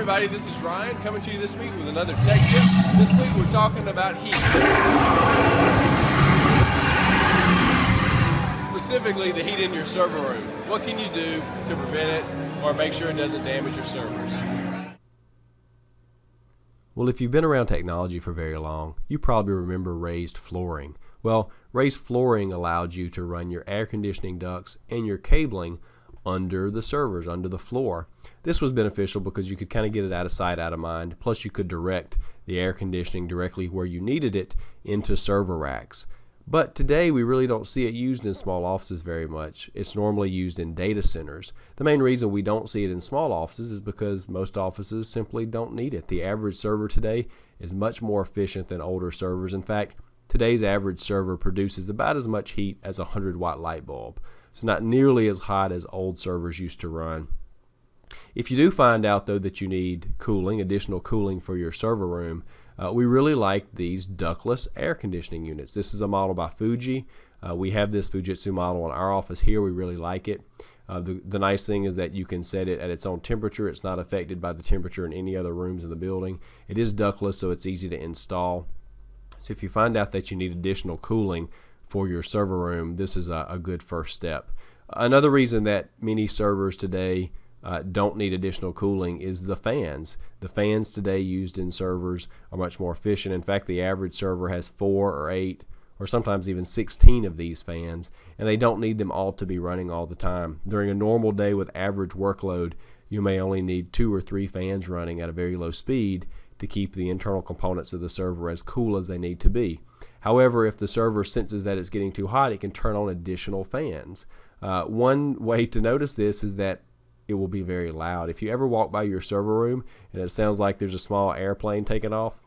everybody, this is Ryan coming to you this week with another tech tip. This week we're talking about heat. Specifically the heat in your server room. What can you do to prevent it or make sure it doesn't damage your servers? Well, if you've been around technology for very long, you probably remember raised flooring. Well, raised flooring allowed you to run your air conditioning ducts and your cabling under the servers, under the floor. This was beneficial because you could kind of get it out of sight, out of mind. Plus, you could direct the air conditioning directly where you needed it into server racks. But today, we really don't see it used in small offices very much. It's normally used in data centers. The main reason we don't see it in small offices is because most offices simply don't need it. The average server today is much more efficient than older servers. In fact, today's average server produces about as much heat as a 100-watt light bulb. So not nearly as hot as old servers used to run. If you do find out, though, that you need cooling, additional cooling for your server room, we really like these ductless air conditioning units. This is a model by Fuji. We have this Fujitsu model in our office here. We really like it. The nice thing is that you can set it at its own temperature. It's not affected by the temperature in any other rooms in the building. It is ductless, so it's easy to install. So if you find out that you need additional cooling for your server room, this is a good first step. Another reason that many servers today don't need additional cooling is the fans. The fans today used in servers are much more efficient. In fact, the average server has 4 or 8 or sometimes even 16 of these fans, and they don't need them all to be running all the time. During a normal day with average workload, you may only need 2 or 3 fans running at a very low speed to keep the internal components of the server as cool as they need to be. However, if the server senses that it's getting too hot, it can turn on additional fans. One way to notice this is that it will be very loud. If you ever walk by your server room and it sounds like there's a small airplane taking off,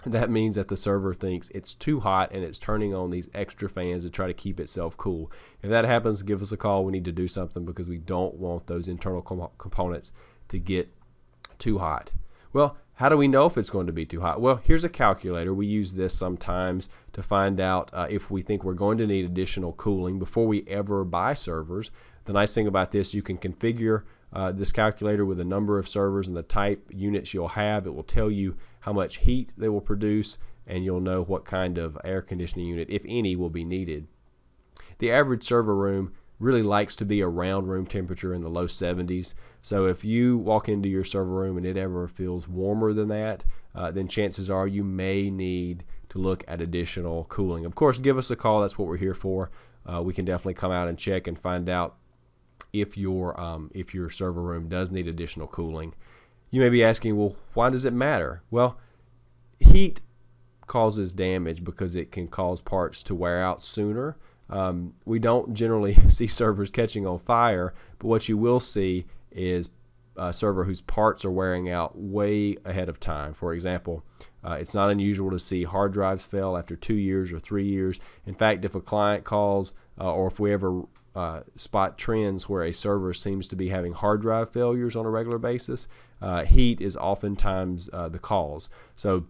that means that the server thinks it's too hot and it's turning on these extra fans to try to keep itself cool. If that happens, give us a call. We need to do something because we don't want those internal components to get too hot. Well, how do we know if it's going to be too hot? Well, here's a calculator. We use this sometimes to find out if we think we're going to need additional cooling before we ever buy servers. The nice thing about this, you can configure this calculator with a number of servers and the type units you'll have. It will tell you how much heat they will produce, and you'll know what kind of air conditioning unit, if any, will be needed. The average server room really likes to be around room temperature in the low 70s. So if you walk into your server room and it ever feels warmer than that, then chances are you may need to look at additional cooling. Of course, give us a call. That's what we're here for. We can definitely come out and check and find out if your server room does need additional cooling. You may be asking, well, why does it matter? Well, heat causes damage because it can cause parts to wear out sooner. We don't generally see servers catching on fire, but what you will see is a server whose parts are wearing out way ahead of time. For example, it's not unusual to see hard drives fail after 2 years or 3 years. In fact, if a client calls or if we ever spot trends where a server seems to be having hard drive failures on a regular basis, heat is oftentimes the cause. So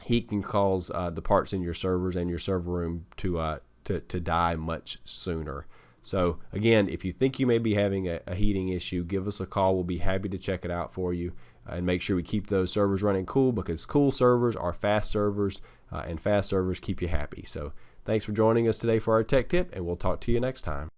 heat can cause the parts in your servers and your server room to die much sooner. So again, if you think you may be having a heating issue, give us a call. We'll be happy to check it out for you and make sure we keep those servers running cool, because cool servers are fast servers, and fast servers keep you happy. So thanks for joining us today for our tech tip, and we'll talk to you next time.